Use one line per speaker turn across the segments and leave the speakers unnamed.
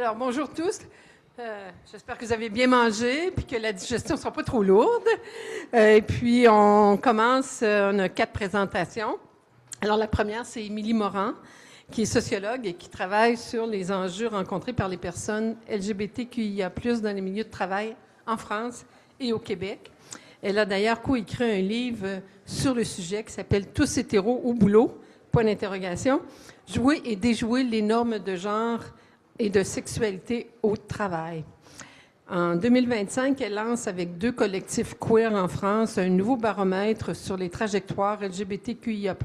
Alors, bonjour tous. J'espère que vous avez bien mangé puis que la digestion ne sera pas trop lourde. Et puis, on commence, on a 4 présentations. Alors, la première, c'est Émilie Morin, qui est sociologue et qui travaille sur les enjeux rencontrés par les personnes LGBTQIA+, dans les milieux de travail en France et au Québec. Elle a d'ailleurs coécrit un livre sur le sujet qui s'appelle « Tous hétéros au boulot », point d'interrogation, jouer et déjouer les normes de genre et de sexualité au travail. En 2025, elle lance avec 2 collectifs queer en France un nouveau baromètre sur les trajectoires LGBTQIA+,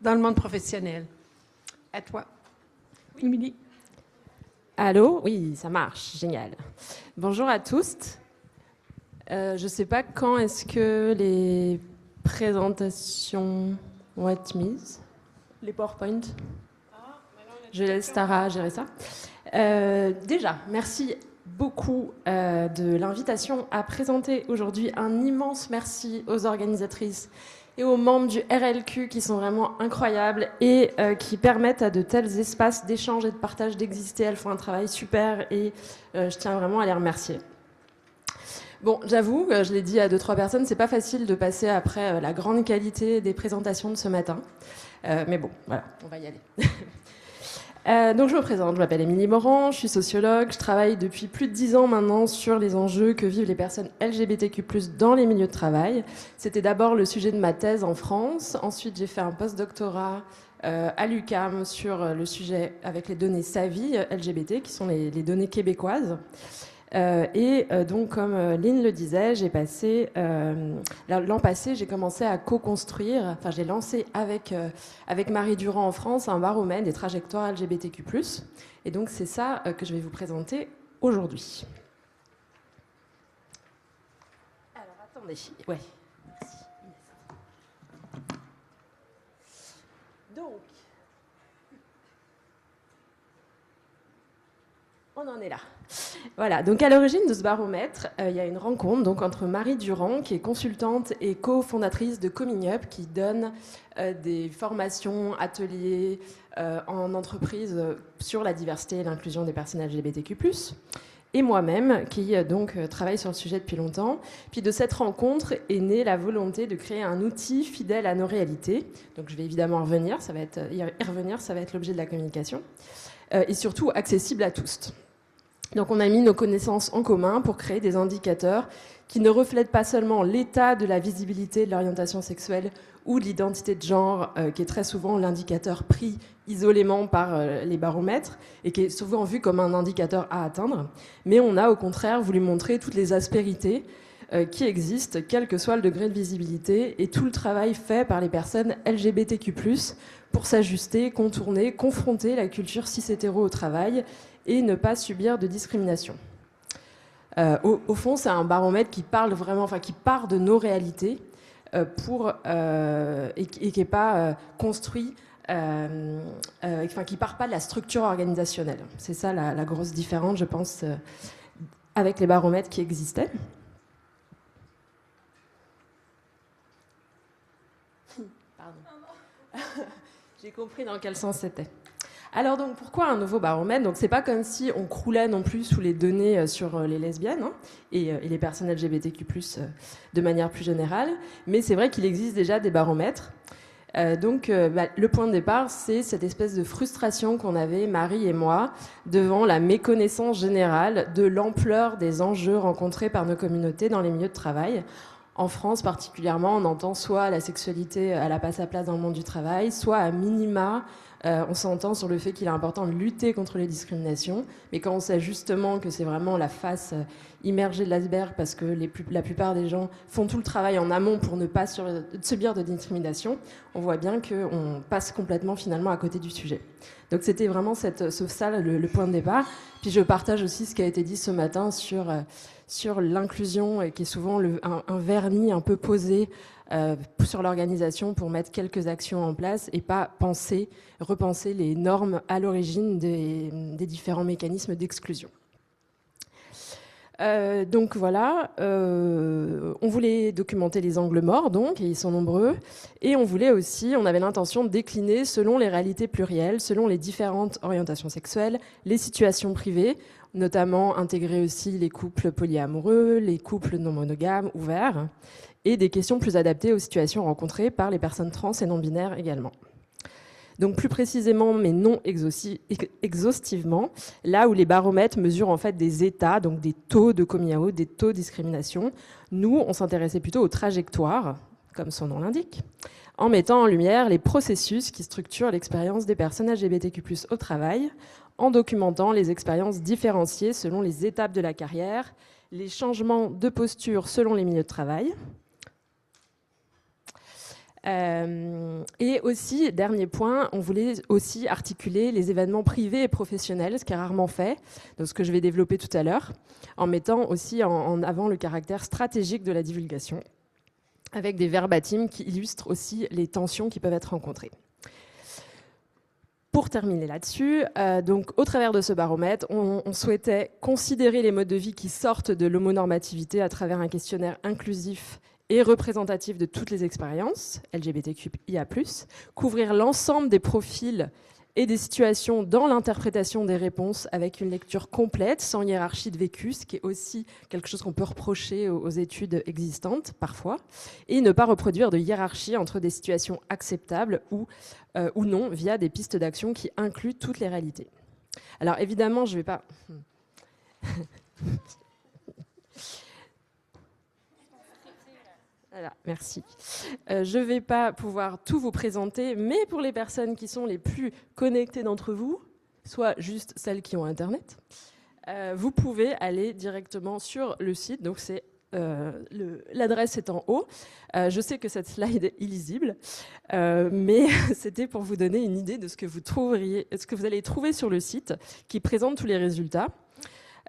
dans le monde professionnel. À toi, Émilie.
Allô? Oui, ça marche, génial. Bonjour à tous. Je ne sais pas quand est-ce que les présentations vont être mises, les PowerPoint. Je laisse Tara gérer ça. Déjà, merci beaucoup de l'invitation à présenter aujourd'hui. Un immense merci aux organisatrices et aux membres du RLQ qui sont vraiment incroyables et qui permettent à de tels espaces d'échange et de partage d'exister. Elles font un travail super et je tiens vraiment à les remercier. Bon, j'avoue, je l'ai dit à 2-3 personnes, c'est pas facile de passer après la grande qualité des présentations de ce matin. Mais bon, voilà, on va y aller. Donc je me présente, je m'appelle Émilie Morin, je suis sociologue, je travaille depuis plus de 10 ans maintenant sur les enjeux que vivent les personnes LGBTQ+, dans les milieux de travail. C'était d'abord le sujet de ma thèse en France, ensuite j'ai fait un post-doctorat à l'UQAM sur le sujet avec les données SAVI LGBT, qui sont les données québécoises. Donc, comme Lynn le disait, l'an passé, j'ai commencé à co-construire, enfin j'ai lancé avec Marie Durand en France un baromètre des trajectoires LGBTQ+. Et donc c'est ça que je vais vous présenter aujourd'hui. Alors attendez, ouais. Merci. Donc, on en est là. Voilà, donc à l'origine de ce baromètre, il y a une rencontre donc, entre Marie Durand, qui est consultante et cofondatrice de Coming Up, qui donne des formations, ateliers en entreprise sur la diversité et l'inclusion des personnes LGBTQ+, et moi-même, qui donc travaille sur le sujet depuis longtemps. Puis de cette rencontre est née la volonté de créer un outil fidèle à nos réalités. Donc je vais évidemment y revenir, ça va être l'objet de la communication, et surtout accessible à tous. Donc on a mis nos connaissances en commun pour créer des indicateurs qui ne reflètent pas seulement l'état de la visibilité de l'orientation sexuelle ou de l'identité de genre, qui est très souvent l'indicateur pris isolément par les baromètres et qui est souvent vu comme un indicateur à atteindre, mais on a au contraire voulu montrer toutes les aspérités qui existent, quel que soit le degré de visibilité, et tout le travail fait par les personnes LGBTQ+, pour s'ajuster, contourner, confronter la culture cis-hétéro au travail et ne pas subir de discrimination. Au fond, c'est un baromètre qui parle vraiment, enfin qui part de nos réalités et qui n'est pas construit, qui part pas de la structure organisationnelle. C'est ça la grosse différence, je pense, avec les baromètres qui existaient. Pardon. J'ai compris dans quel sens c'était. Alors donc pourquoi un nouveau baromètre? Donc c'est pas comme si on croulait non plus sous les données sur les lesbiennes et les personnes LGBTQ+ de manière plus générale, mais c'est vrai qu'il existe déjà des baromètres. Le point de départ, c'est cette espèce de frustration qu'on avait, Marie et moi, devant la méconnaissance générale de l'ampleur des enjeux rencontrés par nos communautés dans les milieux de travail. En France particulièrement, on entend soit la sexualité, elle n'a pas sa place dans le monde du travail, soit à minima, on s'entend sur le fait qu'il est important de lutter contre les discriminations, mais quand on sait justement que c'est vraiment la face immergée de l'iceberg parce que la plupart des gens font tout le travail en amont pour ne pas subir de discrimination, on voit bien qu'on passe complètement finalement à côté du sujet. Donc c'était vraiment ça le point de départ. Puis je partage aussi ce qui a été dit ce matin sur l'inclusion, et qui est souvent un vernis un peu posé sur l'organisation pour mettre quelques actions en place et pas repenser les normes à l'origine des différents mécanismes d'exclusion. Donc voilà, on voulait documenter les angles morts, donc, et ils sont nombreux, et on avait l'intention de décliner selon les réalités plurielles, selon les différentes orientations sexuelles, les situations privées, notamment intégrer aussi les couples polyamoureux, les couples non monogames, ouverts, et des questions plus adaptées aux situations rencontrées par les personnes trans et non-binaires également. Donc plus précisément, mais non exhaustivement, là où les baromètres mesurent en fait des états, donc des taux de coming out, des taux de discrimination, nous, on s'intéressait plutôt aux trajectoires, comme son nom l'indique, en mettant en lumière les processus qui structurent l'expérience des personnes LGBTQ+ au travail, en documentant les expériences différenciées selon les étapes de la carrière, les changements de posture selon les milieux de travail. Et aussi, dernier point, on voulait aussi articuler les événements privés et professionnels, ce qui est rarement fait, donc ce que je vais développer tout à l'heure, en mettant aussi en avant le caractère stratégique de la divulgation, avec des verbatims qui illustrent aussi les tensions qui peuvent être rencontrées. Pour terminer là-dessus, donc au travers de ce baromètre, on souhaitait considérer les modes de vie qui sortent de l'homonormativité à travers un questionnaire inclusif et représentatif de toutes les expériences LGBTQIA+, couvrir l'ensemble des profils et des situations dans l'interprétation des réponses avec une lecture complète, sans hiérarchie de vécu, ce qui est aussi quelque chose qu'on peut reprocher aux études existantes parfois, et ne pas reproduire de hiérarchie entre des situations acceptables ou non via des pistes d'action qui incluent toutes les réalités. Alors évidemment, je ne vais pas... Voilà, merci. Je ne vais pas pouvoir tout vous présenter, mais pour les personnes qui sont les plus connectées d'entre vous, soit juste celles qui ont Internet, vous pouvez aller directement sur le site. Donc l'adresse est en haut. Je sais que cette slide est illisible, mais c'était pour vous donner une idée de ce que vous allez trouver sur le site, qui présente tous les résultats.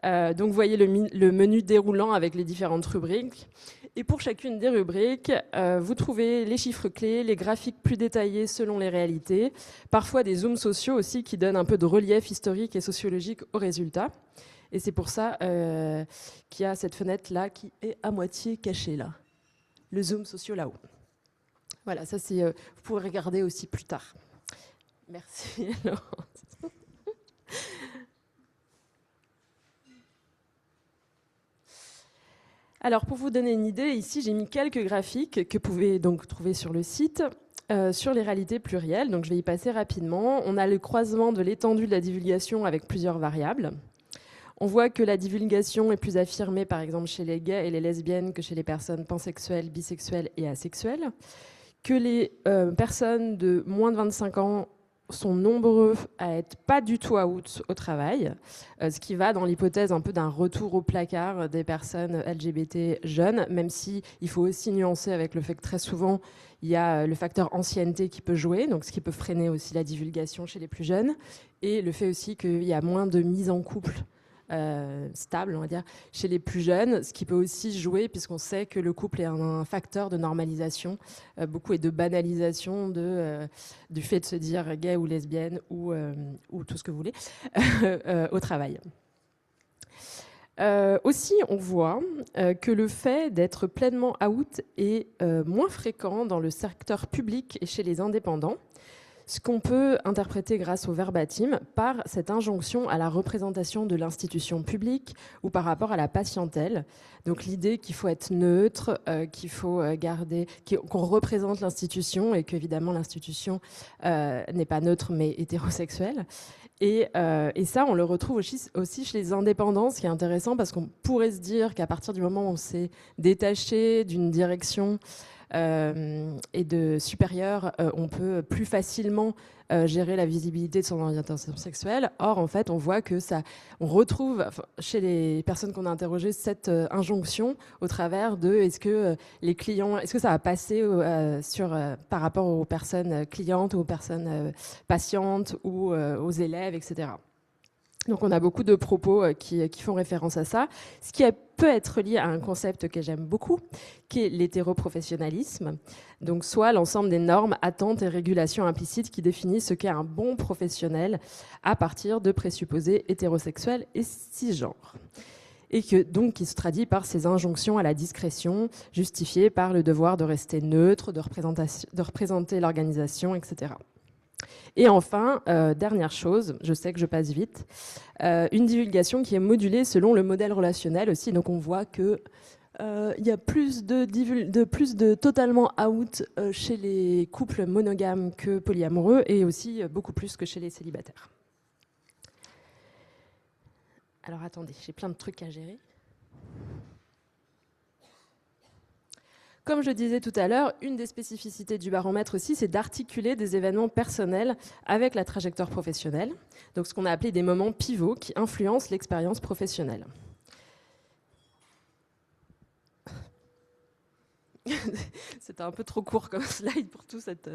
Donc vous voyez le menu déroulant avec les différentes rubriques. Et pour chacune des rubriques, vous trouvez les chiffres clés, les graphiques plus détaillés selon les réalités, parfois des zooms sociaux aussi qui donnent un peu de relief historique et sociologique aux résultats. Et c'est pour ça qu'il y a cette fenêtre-là qui est à moitié cachée, là. Le zoom socio là-haut. Voilà, ça c'est, vous pourrez regarder aussi plus tard. Merci, Laurence. Alors, pour vous donner une idée, ici, j'ai mis quelques graphiques que vous pouvez donc trouver sur le site sur les réalités plurielles. Donc, je vais y passer rapidement. On a le croisement de l'étendue de la divulgation avec plusieurs variables. On voit que la divulgation est plus affirmée, par exemple, chez les gays et les lesbiennes que chez les personnes pansexuelles, bisexuelles et asexuelles. Que les personnes de moins de 25 ans sont nombreux à être pas du tout out au travail, ce qui va dans l'hypothèse un peu d'un retour au placard des personnes LGBT jeunes, même si il faut aussi nuancer avec le fait que très souvent il y a le facteur ancienneté qui peut jouer, donc ce qui peut freiner aussi la divulgation chez les plus jeunes, et le fait aussi qu'il y a moins de mise en couple stable, on va dire, chez les plus jeunes, ce qui peut aussi jouer puisqu'on sait que le couple est un facteur de normalisation, beaucoup et de banalisation du fait de se dire gay ou lesbienne ou tout ce que vous voulez au travail. Aussi, on voit que le fait d'être pleinement out est moins fréquent dans le secteur public et chez les indépendants, ce qu'on peut interpréter grâce au verbatim par cette injonction à la représentation de l'institution publique ou par rapport à la patientèle. Donc l'idée qu'il faut être neutre, qu'il faut garder, qu'on représente l'institution et qu'évidemment l'institution n'est pas neutre mais hétérosexuelle. Et ça, on le retrouve aussi chez les indépendants, ce qui est intéressant parce qu'on pourrait se dire qu'à partir du moment où on s'est détaché d'une direction et de supérieur, on peut plus facilement gérer la visibilité de son orientation sexuelle. Or, en fait, on voit que on retrouve chez les personnes qu'on a interrogées cette injonction au travers de est-ce que les clients, est-ce que ça va passer par rapport aux personnes clientes ou aux personnes patientes ou aux élèves, etc. Donc on a beaucoup de propos qui font référence à ça, ce qui peut être lié à un concept que j'aime beaucoup, qui est l'hétéroprofessionnalisme. Donc soit l'ensemble des normes, attentes et régulations implicites qui définissent ce qu'est un bon professionnel à partir de présupposés hétérosexuels et cisgenres. et qui se traduit par ces injonctions à la discrétion, justifiées par le devoir de rester neutre, de représenter l'organisation, etc. Et enfin, dernière chose, je sais que je passe vite, une divulgation qui est modulée selon le modèle relationnel aussi. Donc on voit que il y a plus de totalement out chez les couples monogames que polyamoureux, et aussi beaucoup plus que chez les célibataires. Alors attendez, j'ai plein de trucs à gérer. Comme je disais tout à l'heure, une des spécificités du baromètre aussi, c'est d'articuler des événements personnels avec la trajectoire professionnelle. Donc ce qu'on a appelé des moments pivots qui influencent l'expérience professionnelle. C'était un peu trop court comme slide pour tout cette...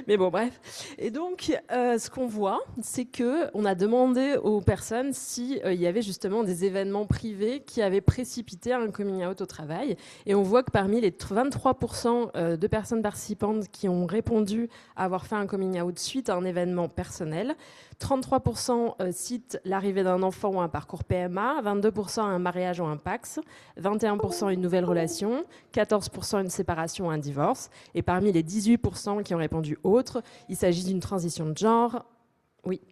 Mais bon, bref. Et donc, ce qu'on voit, c'est qu'on a demandé aux personnes s'il y avait justement des événements privés qui avaient précipité un coming out au travail. Et on voit que parmi les 23% de personnes participantes qui ont répondu à avoir fait un coming out suite à un événement personnel, 33% citent l'arrivée d'un enfant ou un parcours PMA, 22% un mariage ou un PACS, 21% une nouvelle relation, 14% une séparation ou un divorce. Et parmi les 18% qui ont répondu autres, il s'agit d'une transition de genre, oui,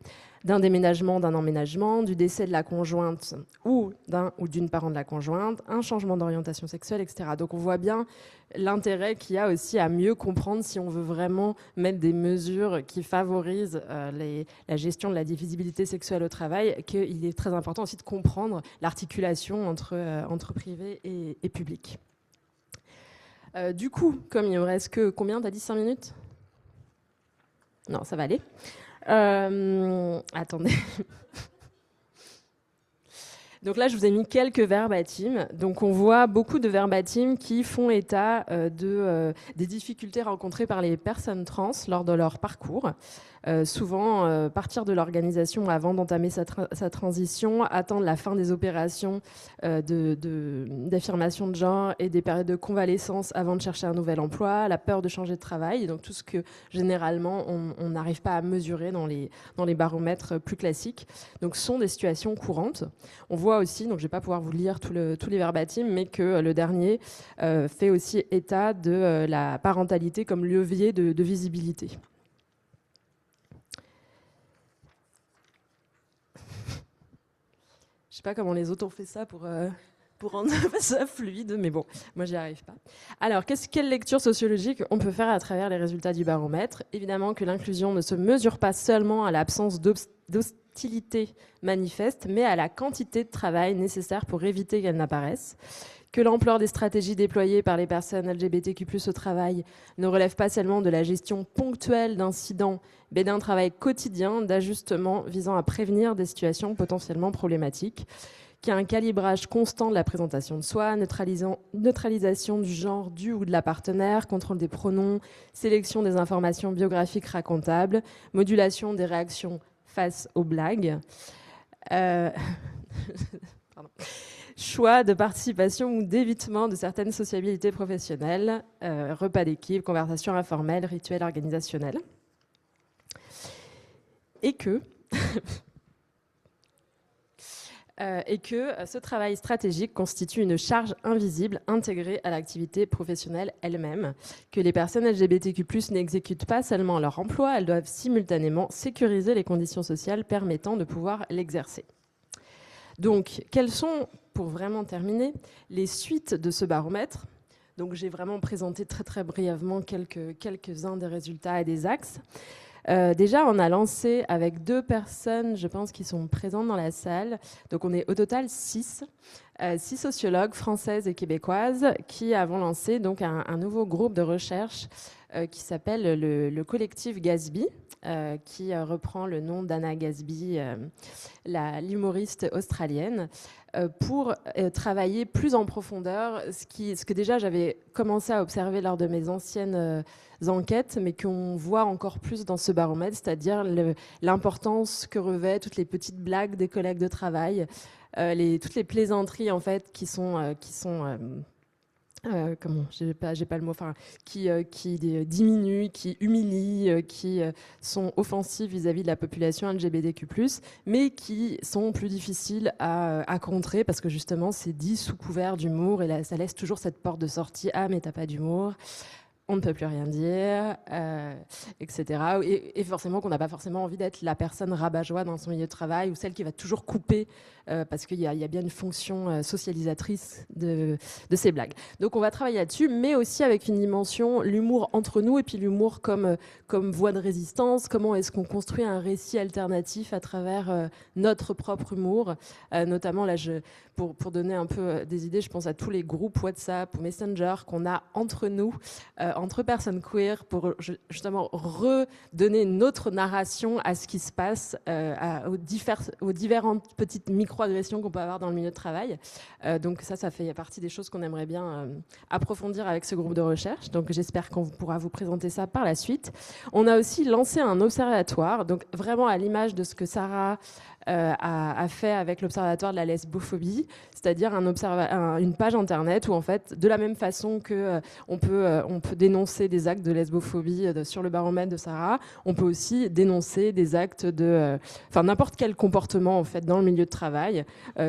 d'un déménagement, d'un emménagement, du décès de la conjointe ou d'un ou d'une parent de la conjointe, un changement d'orientation sexuelle, etc. Donc on voit bien l'intérêt qu'il y a aussi à mieux comprendre si on veut vraiment mettre des mesures qui favorisent la gestion de la divisibilité sexuelle au travail, qu'il est très important aussi de comprendre l'articulation entre privé et public. Du coup, comme il me reste que combien, t'as dit 5 minutes? Non, ça va aller. Attendez. Donc là, je vous ai mis quelques verbatims. Donc on voit beaucoup de verbatims qui font état des difficultés rencontrées par les personnes trans lors de leur parcours. Souvent, partir de l'organisation avant d'entamer sa transition, attendre la fin des opérations d'affirmation de genre et des périodes de convalescence avant de chercher un nouvel emploi, la peur de changer de travail, et donc tout ce que généralement on n'arrive pas à mesurer dans les baromètres plus classiques. Donc ce sont des situations courantes. On voit aussi, donc je ne vais pas pouvoir vous lire tous les verbatims, mais que le dernier fait aussi état de la parentalité comme levier de visibilité. Je ne sais pas comment les autres ont fait ça pour rendre ça fluide, mais bon, moi j'y arrive pas. Alors, quelle lecture sociologique on peut faire à travers les résultats du baromètre? Évidemment que l'inclusion ne se mesure pas seulement à l'absence d'hostilité manifeste, mais à la quantité de travail nécessaire pour éviter qu'elle n'apparaisse. Que l'ampleur des stratégies déployées par les personnes LGBTQ+ au travail ne relève pas seulement de la gestion ponctuelle d'incidents, mais d'un travail quotidien d'ajustement visant à prévenir des situations potentiellement problématiques. Qu'il y a un calibrage constant de la présentation de soi, neutralisation du genre du ou de la partenaire, contrôle des pronoms, sélection des informations biographiques racontables, modulation des réactions face aux blagues. Pardon. Choix de participation ou d'évitement de certaines sociabilités professionnelles, repas d'équipe, conversations informelles, rituels organisationnels. Et que ce travail stratégique constitue une charge invisible intégrée à l'activité professionnelle elle-même, que les personnes LGBTQ+ n'exécutent pas seulement leur emploi, elles doivent simultanément sécuriser les conditions sociales permettant de pouvoir l'exercer. Donc, quelles sont, pour vraiment terminer, les suites de ce baromètre? Donc, j'ai vraiment présenté très très brièvement quelques-uns des résultats et des axes. Déjà, on a lancé avec 2 personnes, je pense, qui sont présentes dans la salle. Donc, on est au total 6 sociologues françaises et québécoises qui avons lancé donc un nouveau groupe de recherche qui s'appelle le collectif Gatsby, qui reprend le nom d'Anna Gatsby, l'humoriste australienne, pour travailler plus en profondeur ce que déjà j'avais commencé à observer lors de mes anciennes enquêtes, mais qu'on voit encore plus dans ce baromètre, c'est-à-dire l'importance que revêtent toutes les petites blagues des collègues de travail, toutes les plaisanteries en fait qui sont comment, j'ai pas le mot, enfin, qui diminuent, qui humilient, qui sont offensives vis-à-vis de la population LGBTQ+, mais qui sont plus difficiles à contrer parce que justement c'est dit sous couvert d'humour et là, ça laisse toujours cette porte de sortie. Ah mais t'as pas d'humour, on ne peut plus rien dire, etc. Et forcément qu'on n'a pas forcément envie d'être la personne rabat-joie dans son milieu de travail ou celle qui va toujours couper parce qu'il y a bien une fonction socialisatrice de ces blagues. Donc on va travailler là-dessus, mais aussi avec une dimension, l'humour entre nous et puis l'humour comme voie de résistance. Comment est-ce qu'on construit un récit alternatif à travers notre propre humour, notamment là, pour donner un peu des idées, je pense à tous les groupes WhatsApp ou Messenger qu'on a entre nous, entre personnes queer, pour justement redonner une autre narration à ce qui se passe, aux différentes petites micro-agressions qu'on peut avoir dans le milieu de travail. Donc ça fait partie des choses qu'on aimerait bien approfondir avec ce groupe de recherche. Donc j'espère qu'on pourra vous présenter ça par la suite. On a aussi lancé un observatoire, donc vraiment à l'image de ce que Sarah a fait avec l'Observatoire de la lesbophobie, c'est-à-dire une page internet où en fait, de la même façon que on peut dénoncer des actes de lesbophobie sur le baromètre de Sarah, on peut aussi dénoncer des actes n'importe quel comportement en fait dans le milieu de travail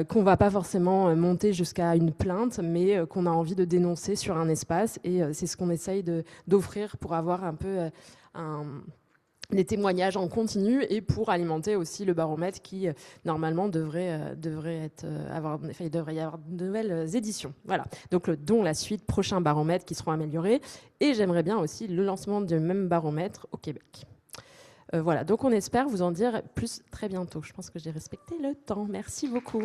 qu'on va pas forcément monter jusqu'à une plainte, mais qu'on a envie de dénoncer sur un espace et c'est ce qu'on essaye d'offrir pour avoir un peu des témoignages en continu et pour alimenter aussi le baromètre qui normalement devrait il devrait y avoir de nouvelles éditions. Voilà. Donc la suite, prochain baromètre qui seront améliorés et j'aimerais bien aussi le lancement du même baromètre au Québec. Voilà. Donc on espère vous en dire plus très bientôt. Je pense que j'ai respecté le temps. Merci beaucoup.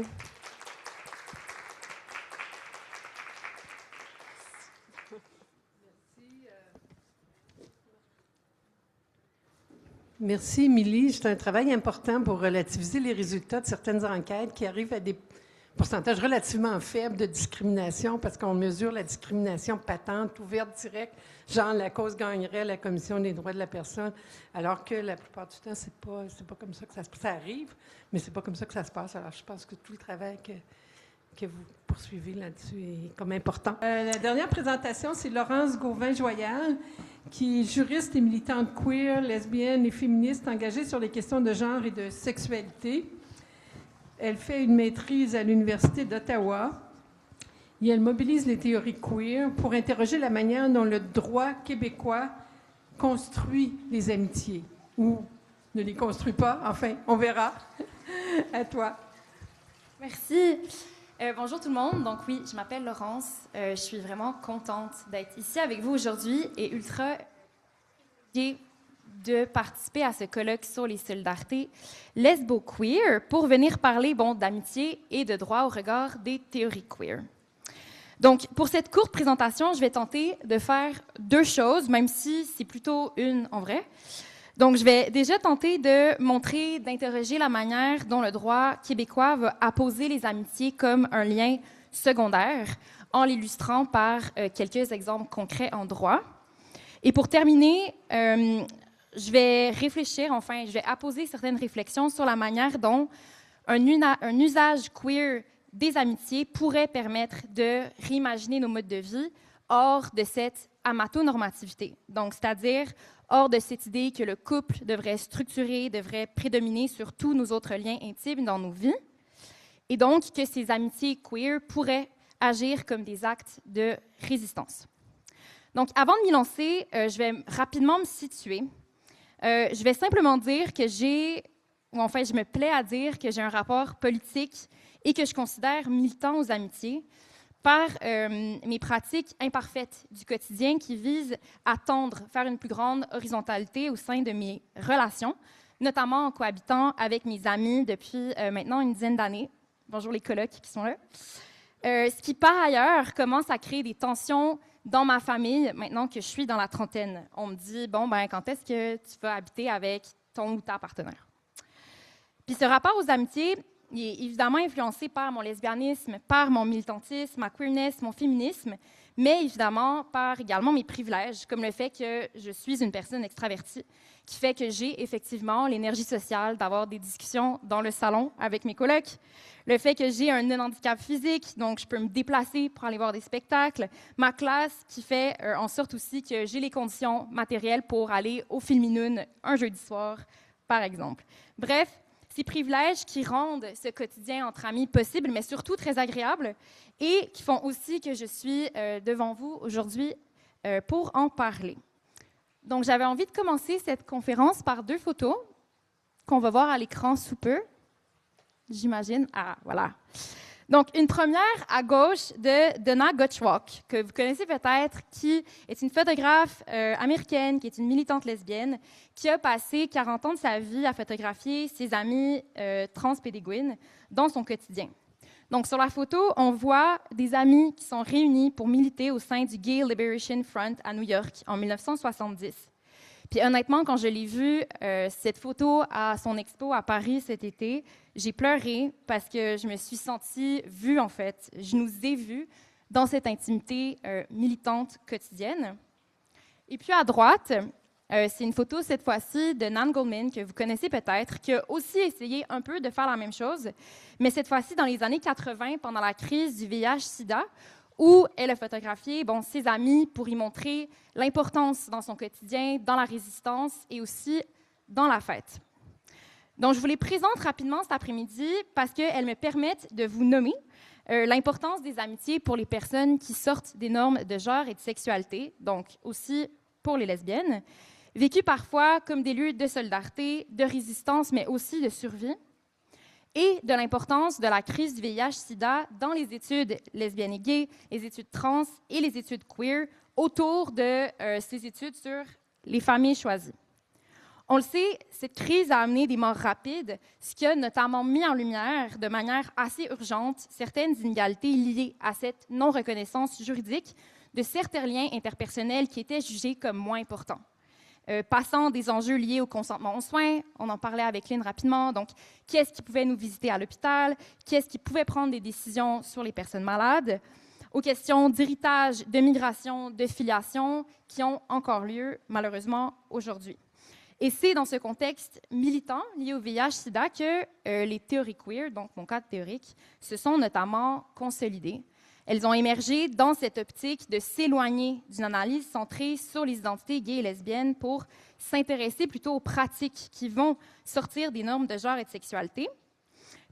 Merci, Émilie. C'est un travail important pour relativiser les résultats de certaines enquêtes qui arrivent à des pourcentages relativement faibles de discrimination parce qu'on mesure la discrimination patente, ouverte, directe, genre la cause gagnerait la Commission des droits de la personne, alors que la plupart du temps, c'est pas comme ça que ça arrive, mais c'est pas comme ça que ça se passe. Alors, je pense que tout le travail que vous poursuivez là-dessus est comme important. La dernière présentation, c'est Laurence Gauvin-Joyal, qui est juriste et militante queer, lesbienne et féministe engagée sur les questions de genre et de sexualité. Elle fait une maîtrise à l'Université d'Ottawa et elle mobilise les théories queer pour interroger la manière dont le droit québécois construit les amitiés ou ne les construit pas. Enfin, on verra. À toi.
Merci. Bonjour tout le monde. Donc oui, je m'appelle Laurence. Je suis vraiment contente d'être ici avec vous aujourd'hui et ultra de participer à ce colloque sur les solidarités lesbo-queer pour venir parler d'amitié et de droit au regard des théories queer. Donc, pour cette courte présentation, je vais tenter de faire deux choses, même si c'est plutôt une en vrai. Donc, je vais déjà tenter d'interroger la manière dont le droit québécois va apposer les amitiés comme un lien secondaire, en l'illustrant par quelques exemples concrets en droit. Et pour terminer, je vais apposer certaines réflexions sur la manière dont un usage queer des amitiés pourrait permettre de réimaginer nos modes de vie hors de cette amatonormativité. Donc, c'est-à-dire hors de cette idée que le couple devrait prédominer sur tous nos autres liens intimes dans nos vies, et donc que ces amitiés queer pourraient agir comme des actes de résistance. Donc, avant de m'y lancer, je vais rapidement me situer. Je vais simplement dire que je me plais à dire que j'ai un rapport politique et que je considère militant aux amitiés par mes pratiques imparfaites du quotidien qui visent à faire une plus grande horizontalité au sein de mes relations, notamment en cohabitant avec mes amis depuis maintenant une dizaine d'années. Bonjour les colocs qui sont là. Ce qui, par ailleurs, commence à créer des tensions dans ma famille maintenant que je suis dans la trentaine. On me dit, quand est-ce que tu vas habiter avec ton ou ta partenaire? Puis ce rapport aux amitiés, il est évidemment influencé par mon lesbianisme, par mon militantisme, ma queerness, mon féminisme, mais évidemment par également mes privilèges, comme le fait que je suis une personne extravertie, qui fait que j'ai effectivement l'énergie sociale d'avoir des discussions dans le salon avec mes colocs, le fait que j'ai un non-handicap physique, donc je peux me déplacer pour aller voir des spectacles, ma classe qui fait en sorte aussi que j'ai les conditions matérielles pour aller au Filminoon un jeudi soir, par exemple. Bref, ces privilèges qui rendent ce quotidien entre amis possible, mais surtout très agréable, et qui font aussi que je suis devant vous aujourd'hui pour en parler. Donc, j'avais envie de commencer cette conférence par 2 photos qu'on va voir à l'écran sous peu. J'imagine. Ah, voilà. Donc, une première à gauche de Donna Gottschalk, que vous connaissez peut-être, qui est une photographe américaine, qui est une militante lesbienne, qui a passé 40 ans de sa vie à photographier ses amis trans pédéguines dans son quotidien. Donc, sur la photo, on voit des amis qui sont réunis pour militer au sein du Gay Liberation Front à New York en 1970. Puis honnêtement, quand je l'ai vue, cette photo à son expo à Paris cet été, j'ai pleuré parce que je me suis sentie vue, en fait. Je nous ai vus dans cette intimité militante quotidienne. Et puis à droite, c'est une photo, cette fois-ci, de Nan Goldman, que vous connaissez peut-être, qui a aussi essayé un peu de faire la même chose, mais cette fois-ci dans les années 80, pendant la crise du VIH-Sida, où elle a photographié ses amis pour y montrer l'importance dans son quotidien, dans la résistance et aussi dans la fête. Donc, je vous les présente rapidement cet après-midi parce qu'elles me permettent de vous nommer l'importance des amitiés pour les personnes qui sortent des normes de genre et de sexualité, donc aussi pour les lesbiennes, vécues parfois comme des lieux de solidarité, de résistance, mais aussi de survie, et de l'importance de la crise du VIH-Sida dans les études lesbiennes et gays, les études trans et les études queer autour de ces études sur les familles choisies. On le sait, cette crise a amené des morts rapides, ce qui a notamment mis en lumière de manière assez urgente certaines inégalités liées à cette non-reconnaissance juridique de certains liens interpersonnels qui étaient jugés comme moins importants. Passant des enjeux liés au consentement aux soins, on en parlait avec Lynn rapidement, donc qui est-ce qui pouvait nous visiter à l'hôpital, qui est-ce qui pouvait prendre des décisions sur les personnes malades, aux questions d'héritage, de migration, de filiation, qui ont encore lieu malheureusement aujourd'hui. Et c'est dans ce contexte militant lié au VIH-Sida que les théories queer, donc mon cadre théorique, se sont notamment consolidées. Elles ont émergé dans cette optique de s'éloigner d'une analyse centrée sur les identités gays et lesbiennes pour s'intéresser plutôt aux pratiques qui vont sortir des normes de genre et de sexualité.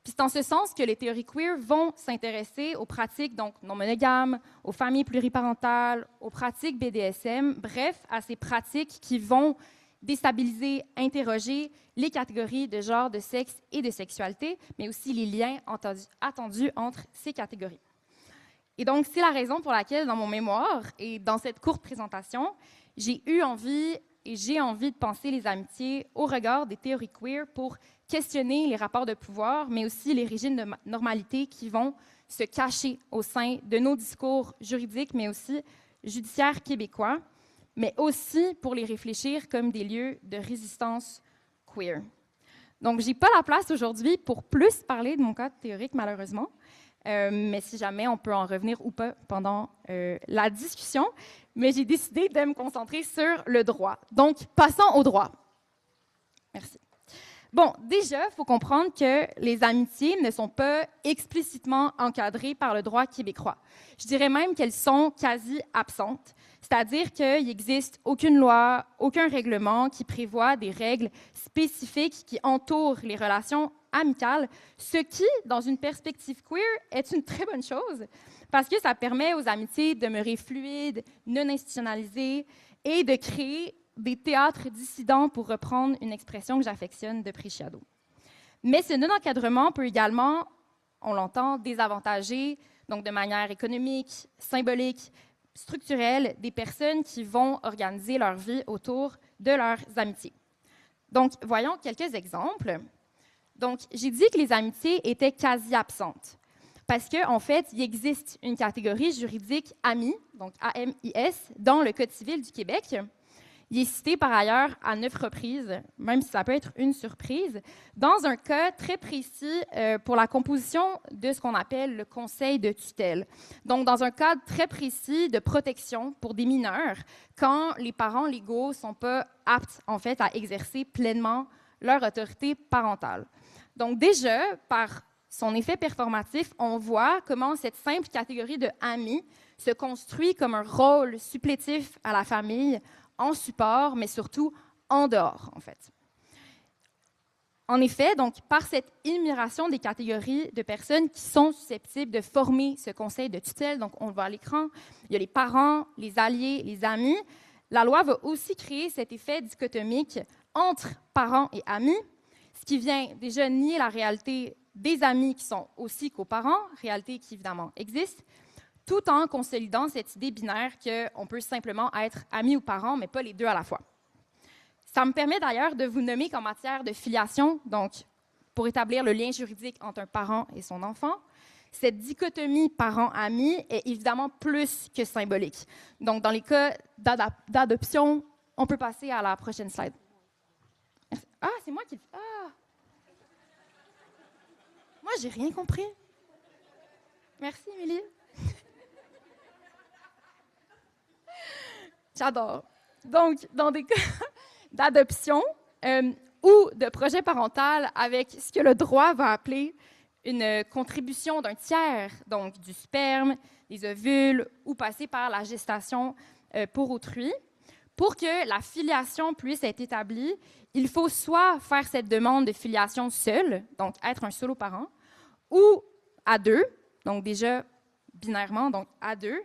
Puis c'est en ce sens que les théories queer vont s'intéresser aux pratiques donc non monogames, aux familles pluriparentales, aux pratiques BDSM, bref, à ces pratiques qui vont déstabiliser, interroger les catégories de genre, de sexe et de sexualité, mais aussi les liens attendus entre ces catégories. Et donc, c'est la raison pour laquelle, dans mon mémoire et dans cette courte présentation, j'ai envie de penser les amitiés au regard des théories queer pour questionner les rapports de pouvoir, mais aussi les régimes de normalité qui vont se cacher au sein de nos discours juridiques, mais aussi judiciaires québécois, mais aussi pour les réfléchir comme des lieux de résistance queer. Donc, je n'ai pas la place aujourd'hui pour plus parler de mon cadre théorique, malheureusement. Mais si jamais, on peut en revenir ou pas pendant la discussion. Mais j'ai décidé de me concentrer sur le droit. Donc, passons au droit. Merci. Bon, déjà, il faut comprendre que les amitiés ne sont pas explicitement encadrées par le droit québécois. Je dirais même qu'elles sont quasi absentes. C'est-à-dire qu'il n'existe aucune loi, aucun règlement qui prévoit des règles spécifiques qui entourent les relations amicales, ce qui, dans une perspective queer, est une très bonne chose, parce que ça permet aux amitiés de demeurer fluides, non institutionnalisées, et de créer des théâtres dissidents, pour reprendre une expression que j'affectionne de Preciado. Mais ce non-encadrement peut également, on l'entend, désavantager, donc de manière économique, symbolique, structurelle, des personnes qui vont organiser leur vie autour de leurs amitiés. Donc, voyons quelques exemples. Donc, j'ai dit que les amitiés étaient quasi absentes, parce qu'en fait, il existe une catégorie juridique AMI, donc AMIS, dans le Code civil du Québec, Il est cité par ailleurs à 9 reprises, même si ça peut être une surprise, dans un cas très précis pour la composition de ce qu'on appelle le conseil de tutelle. Donc, dans un cadre très précis de protection pour des mineurs, quand les parents légaux ne sont pas aptes, en fait, à exercer pleinement leur autorité parentale. Donc, déjà, par son effet performatif, on voit comment cette simple catégorie de amis se construit comme un rôle supplétif à la famille, en support, mais surtout en dehors, en fait. En effet, donc, par cette énumération des catégories de personnes qui sont susceptibles de former ce conseil de tutelle, donc on le voit à l'écran, il y a les parents, les alliés, les amis, la loi va aussi créer cet effet dichotomique entre parents et amis, ce qui vient déjà nier la réalité des amis qui sont aussi coparents, réalité qui évidemment existe, tout en consolidant cette idée binaire qu'on peut simplement être amis ou parents, mais pas les deux à la fois. Ça me permet d'ailleurs de vous nommer qu'en matière de filiation, donc pour établir le lien juridique entre un parent et son enfant, cette dichotomie parent-ami est évidemment plus que symbolique. Donc, dans les cas d'adoption, on peut passer à la prochaine slide. Ah, c'est moi qui... Ah! Moi, j'ai rien compris. Merci, Émilie. J'adore. Donc, dans des cas d'adoption ou de projet parental avec ce que le droit va appeler une contribution d'un tiers, donc du sperme, des ovules, ou passer par la gestation pour autrui, pour que la filiation puisse être établie, il faut soit faire cette demande de filiation seule, donc être un solo parent, ou à deux, donc déjà binairement, donc à deux,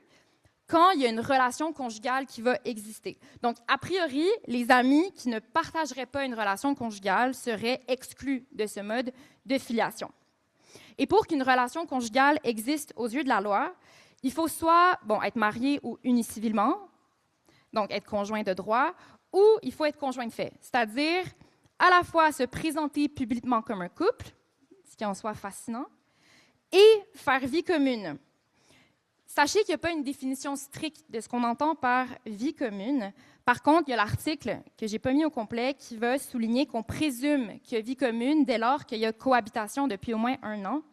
quand il y a une relation conjugale qui va exister. Donc, a priori, les amis qui ne partageraient pas une relation conjugale seraient exclus de ce mode de filiation. Et pour qu'une relation conjugale existe aux yeux de la loi, il faut soit être marié ou uni civilement, donc être conjoint de droit, ou il faut être conjoint de fait, c'est-à-dire à la fois se présenter publiquement comme un couple, ce qui en soit fascinant, et faire vie commune. Sachez qu'il n'y a pas une définition stricte de ce qu'on entend par vie commune. Par contre, il y a l'article que je n'ai pas mis au complet qui va souligner qu'on présume qu'il y a vie commune dès lors qu'il y a cohabitation depuis au moins 1 an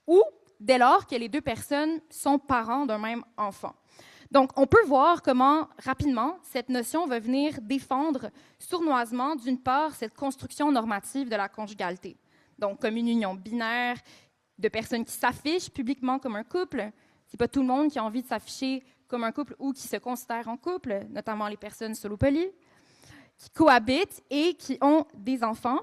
ou dès lors que les deux personnes sont parents d'un même enfant. Donc, on peut voir comment, rapidement, cette notion va venir défendre sournoisement, d'une part, cette construction normative de la conjugalité. Donc, comme une union binaire de personnes qui s'affichent publiquement comme un couple. C'est pas tout le monde qui a envie de s'afficher comme un couple ou qui se considère en couple, notamment les personnes solopoly, qui cohabitent et qui ont des enfants,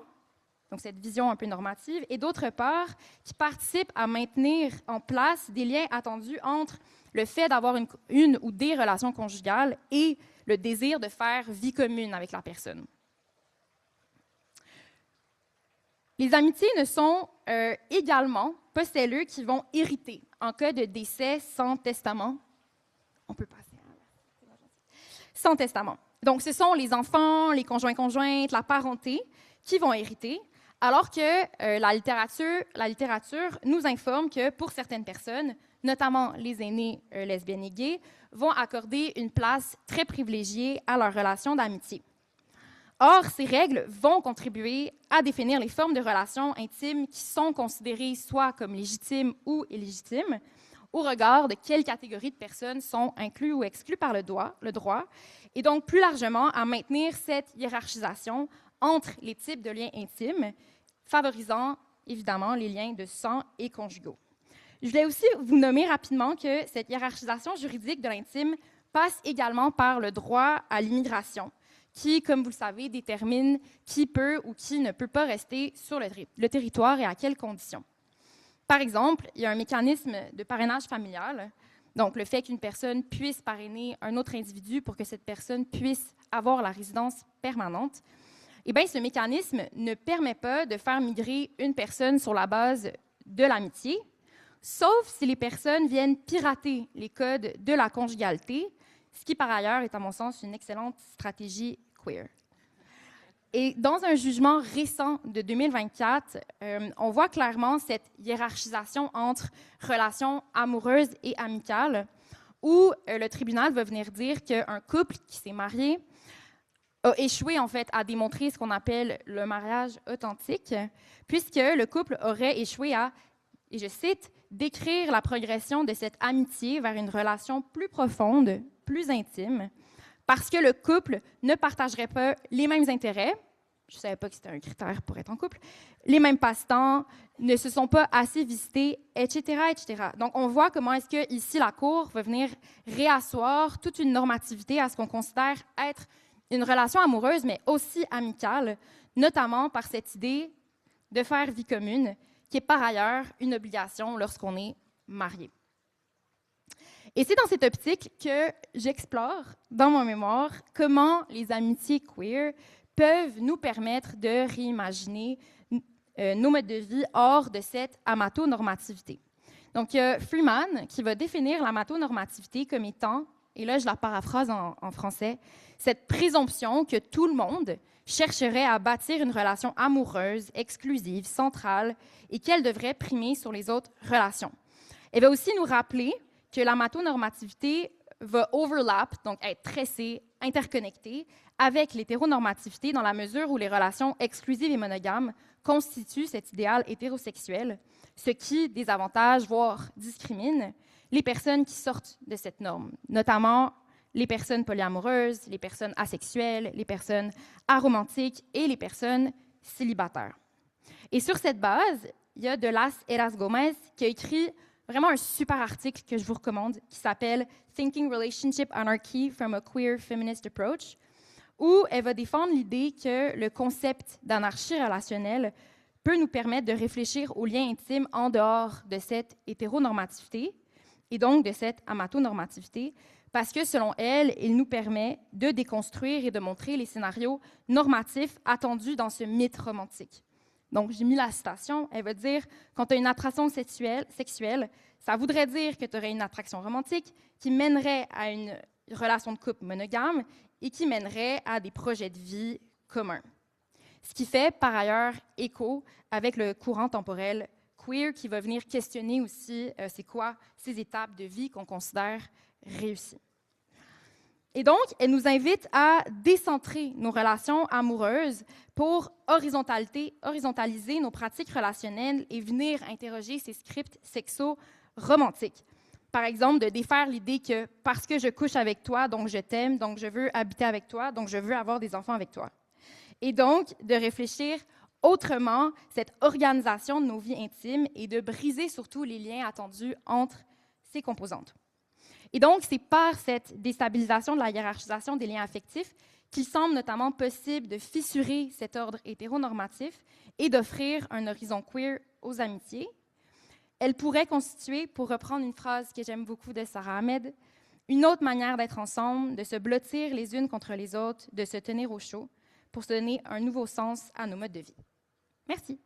donc cette vision un peu normative, et d'autre part, qui participent à maintenir en place des liens attendus entre le fait d'avoir une ou des relations conjugales et le désir de faire vie commune avec la personne. Les amitiés ne sont également pas celles qui vont hériter en cas de décès sans testament. On peut passer sans testament. Donc, ce sont les enfants, les conjoints-conjointes, la parenté qui vont hériter, alors que la littérature nous informe que pour certaines personnes, notamment les aînés lesbiennes et gays, vont accorder une place très privilégiée à leur relation d'amitié. Or, ces règles vont contribuer à définir les formes de relations intimes qui sont considérées soit comme légitimes ou illégitimes, au regard de quelle catégorie de personnes sont incluses ou exclues par le droit, et donc plus largement à maintenir cette hiérarchisation entre les types de liens intimes, favorisant évidemment les liens de sang et conjugaux. Je voulais aussi vous nommer rapidement que cette hiérarchisation juridique de l'intime passe également par le droit à l'immigration, qui, comme vous le savez, détermine qui peut ou qui ne peut pas rester sur le territoire et à quelles conditions. Par exemple, il y a un mécanisme de parrainage familial, donc le fait qu'une personne puisse parrainer un autre individu pour que cette personne puisse avoir la résidence permanente. Eh bien, ce mécanisme ne permet pas de faire migrer une personne sur la base de l'amitié, sauf si les personnes viennent pirater les codes de la conjugalité, ce qui, par ailleurs, est, à mon sens, une excellente stratégie queer. Et dans un jugement récent de 2024, on voit clairement cette hiérarchisation entre relations amoureuses et amicales, où le tribunal va venir dire qu'un couple qui s'est marié a échoué en fait à démontrer ce qu'on appelle le mariage authentique, puisque le couple aurait échoué à, et je cite, décrire la progression de cette amitié vers une relation plus profonde, plus intime, parce que le couple ne partagerait pas les mêmes intérêts, je ne savais pas que c'était un critère pour être en couple, les mêmes passe-temps, ne se sont pas assez visités, etc., etc. Donc, on voit comment est-ce que ici la Cour va venir réasseoir toute une normativité à ce qu'on considère être une relation amoureuse, mais aussi amicale, notamment par cette idée de faire vie commune, qui est par ailleurs une obligation lorsqu'on est marié. Et c'est dans cette optique que j'explore dans mon mémoire comment les amitiés queer peuvent nous permettre de réimaginer nos modes de vie hors de cette amatonormativité. Donc, il y a Freeman qui va définir l'amatonormativité comme étant, et là je la paraphrase en français, cette présomption que tout le monde chercherait à bâtir une relation amoureuse, exclusive, centrale, et qu'elle devrait primer sur les autres relations. Elle va aussi nous rappeler que l'amatonormativité va overlap, donc être tressée, interconnectée, avec l'hétéronormativité dans la mesure où les relations exclusives et monogames constituent cet idéal hétérosexuel, ce qui désavantage, voire discrimine, les personnes qui sortent de cette norme, notamment les personnes polyamoureuses, les personnes asexuelles, les personnes aromantiques et les personnes célibataires. Et sur cette base, il y a de Las Heras Gomez qui a écrit vraiment un super article que je vous recommande qui s'appelle « Thinking Relationship Anarchy from a Queer Feminist Approach », où elle va défendre l'idée que le concept d'anarchie relationnelle peut nous permettre de réfléchir aux liens intimes en dehors de cette hétéronormativité et donc de cette amatonormativité, parce que, selon elle, il nous permet de déconstruire et de montrer les scénarios normatifs attendus dans ce mythe romantique. Donc, j'ai mis la citation, elle va dire « Quand tu as une attraction sexuelle, ça voudrait dire que tu aurais une attraction romantique qui mènerait à une relation de couple monogame et qui mènerait à des projets de vie communs. » Ce qui fait, par ailleurs, écho avec le courant temporel queer qui va venir questionner aussi c'est quoi ces étapes de vie qu'on considère réussies. Et donc, elle nous invite à décentrer nos relations amoureuses pour horizontaliser nos pratiques relationnelles et venir interroger ces scripts sexo-romantiques. Par exemple, de défaire l'idée que parce que je couche avec toi, donc je t'aime, donc je veux habiter avec toi, donc je veux avoir des enfants avec toi. Et donc, de réfléchir autrement cette organisation de nos vies intimes et de briser surtout les liens attendus entre ces composantes. Et donc, c'est par cette déstabilisation de la hiérarchisation des liens affectifs qu'il semble notamment possible de fissurer cet ordre hétéronormatif et d'offrir un horizon queer aux amitiés. Elle pourrait constituer, pour reprendre une phrase que j'aime beaucoup de Sarah Ahmed, une autre manière d'être ensemble, de se blottir les unes contre les autres, de se tenir au chaud, pour se donner un nouveau sens à nos modes de vie. Merci.